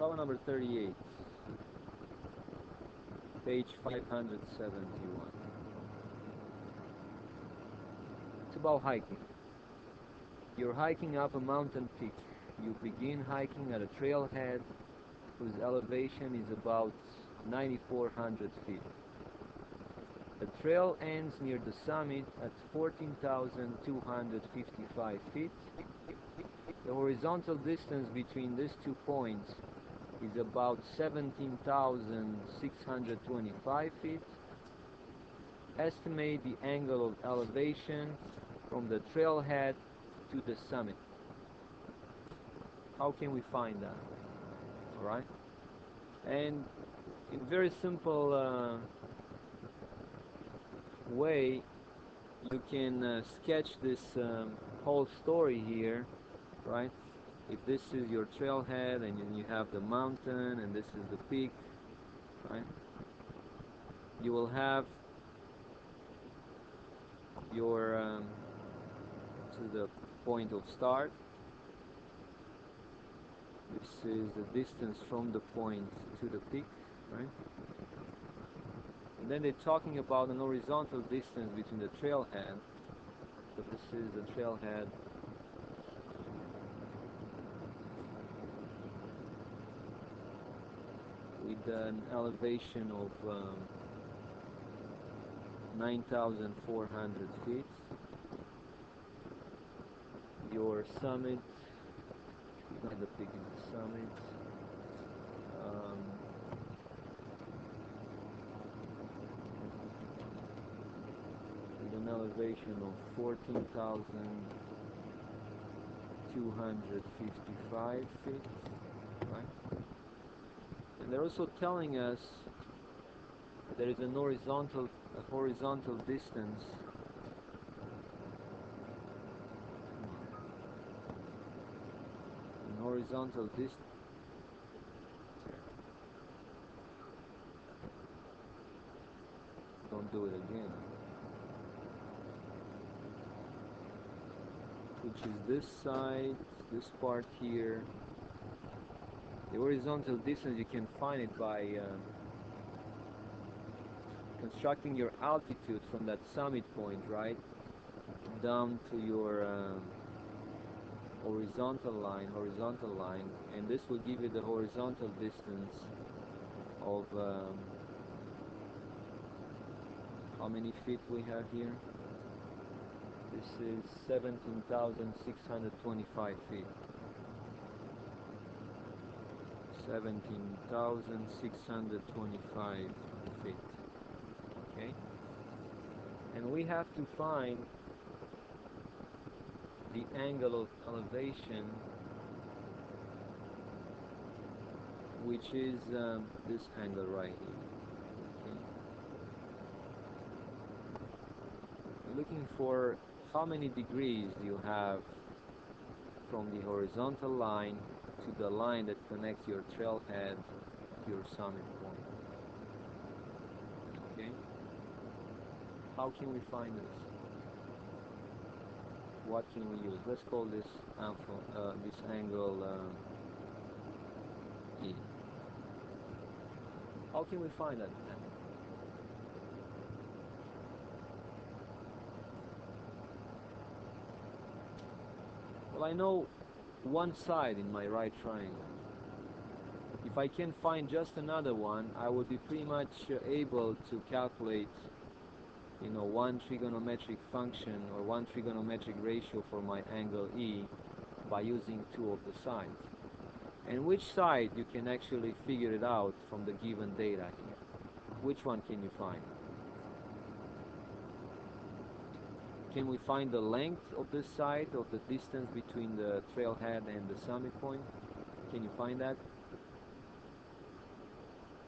Problem number 38, page 571. It's about hiking. You're hiking up a mountain peak. You begin hiking at a trailhead whose elevation is about 9,400 feet. The trail ends near the summit at 14,255 feet. The horizontal distance between these 2 points is about 17,625 feet. Estimate the angle of elevation from the trailhead to the summit. How can we find that? Alright? And in very simple way, you can sketch this whole story here, right? If this is your trailhead and you have the mountain and this is the peak, right? You will have your this is the point of start. This is the distance from the point to the peak, right? And then they're talking about an horizontal distance between the trailhead. So this is the trailhead. With an elevation of 9,400 feet. Your summit, not the peak, is the summit. With an elevation of 14,255 feet, right? And they're also telling us there is a horizontal distance horizontal distance. Don't do it again. Which is this side, this part here. The horizontal distance, you can find it by constructing your altitude from that summit point, right, down to your horizontal line, and this will give you the horizontal distance of how many feet we have here? This is 17,625 feet. 17,625 feet. Okay? And we have to find the angle of elevation, which is this angle right here. Okay. We're looking for how many degrees you have from the horizontal line to the line that connects your trailhead to your summit point. Okay. How can we find this? What can we use? Let's call this angle E. How can we find that angle? Well, I know one side in my right triangle. If I can find just another one, I would be pretty much able to calculate, you know, one trigonometric function or one trigonometric ratio for my angle E by using two of the sides. And which side you can actually figure it out from the given data here? Which one can you find? Can we find the length of this side, of the distance between the trailhead and the summit point? Can you find that?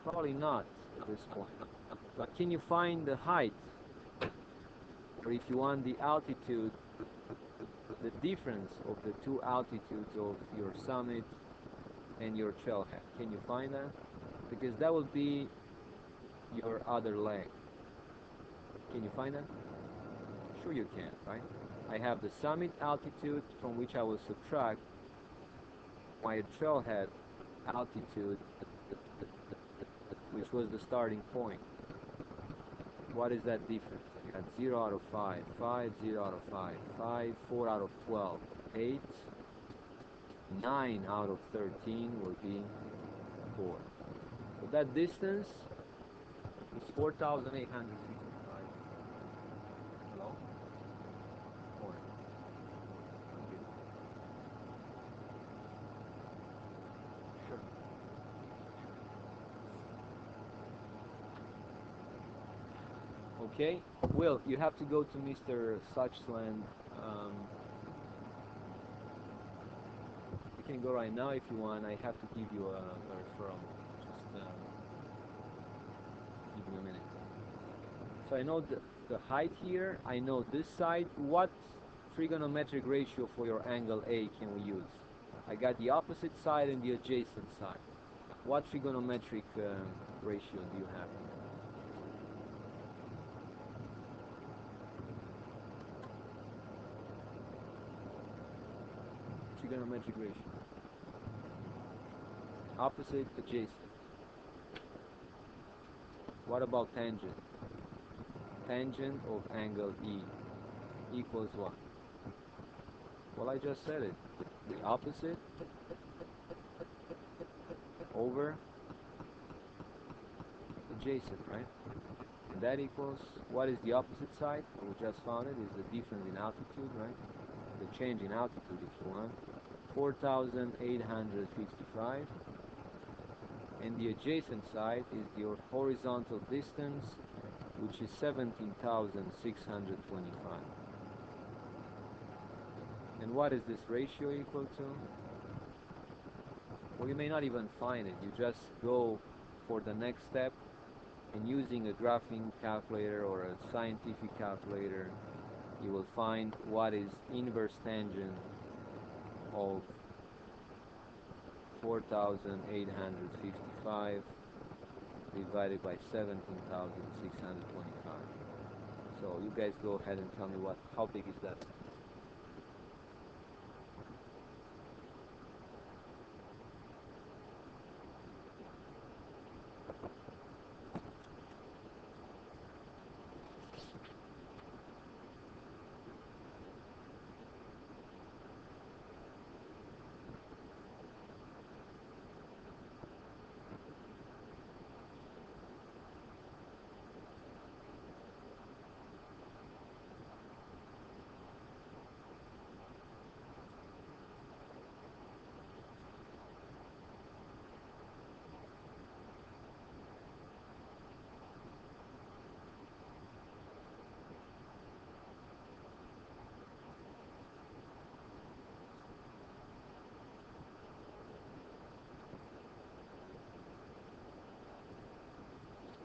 Probably not at this point. But can you find the height? Or if you want the altitude, the difference of the two altitudes of your summit and your trailhead. Can you find that? Because that would be your other leg. Can you find that? Sure you can, right? I have the summit altitude from which I will subtract my trailhead altitude, which was the starting point. What is that difference? You got 0 out of 5, 5, 0 out of 5, 5, 4 out of 12, 8, 9 out of 13 will be 4. So that distance is 4,855. Hello? Morning. Okay. Sure. Okay, Will, you have to go to Mr. Suchland. You can go right now if you want. I have to give you a referral. Just give me a minute. So I know the height here. I know this side. What trigonometric ratio for your angle A can we use? I got the opposite side and the adjacent side. What trigonometric ratio do you have? Trigonometric ratio. Opposite, adjacent. What about tangent? Tangent of angle E equals what? Well, I just said it. The opposite over adjacent, right? And that equals, what is the opposite side? We just found it is the difference in altitude, right? The change in altitude, if you want. 4,855. And the adjacent side is your horizontal distance, which is 17,625. And what is this ratio equal to? Well, you may not even find it. You just go for the next step, and using a graphing calculator or a scientific calculator, you will find what is inverse tangent of 4,855 divided by 17,625. So you guys go ahead and tell me how big is that?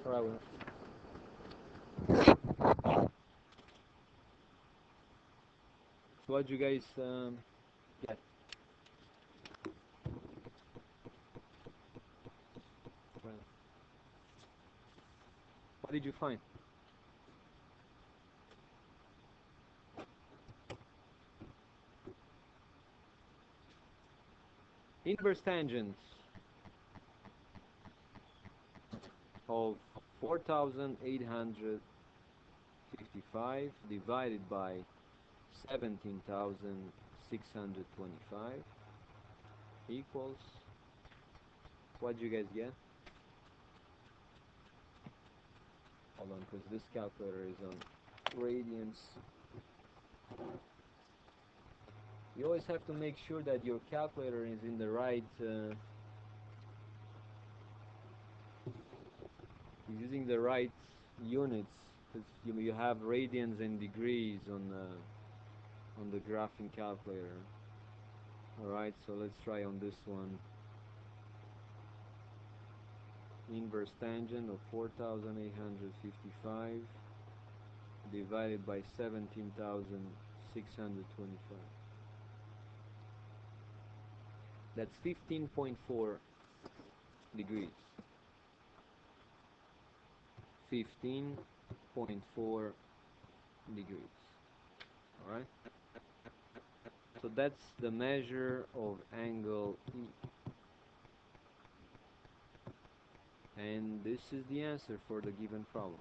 All right, well. So what did you guys get? What did you find? Inverse tangent of 4,855 divided by 17,625 equals, what did you guys get? Hold on, because this calculator is on radians. You always have to make sure that your calculator is in the right, using the right units, because you have radians and degrees on the graphing calculator. Alright, so let's try on this one. Inverse tangent of 4,855 divided by 17,625. That's 15.4 degrees. 15.4 degrees. Alright? So that's the measure of angle E. and this is the answer for the given problem.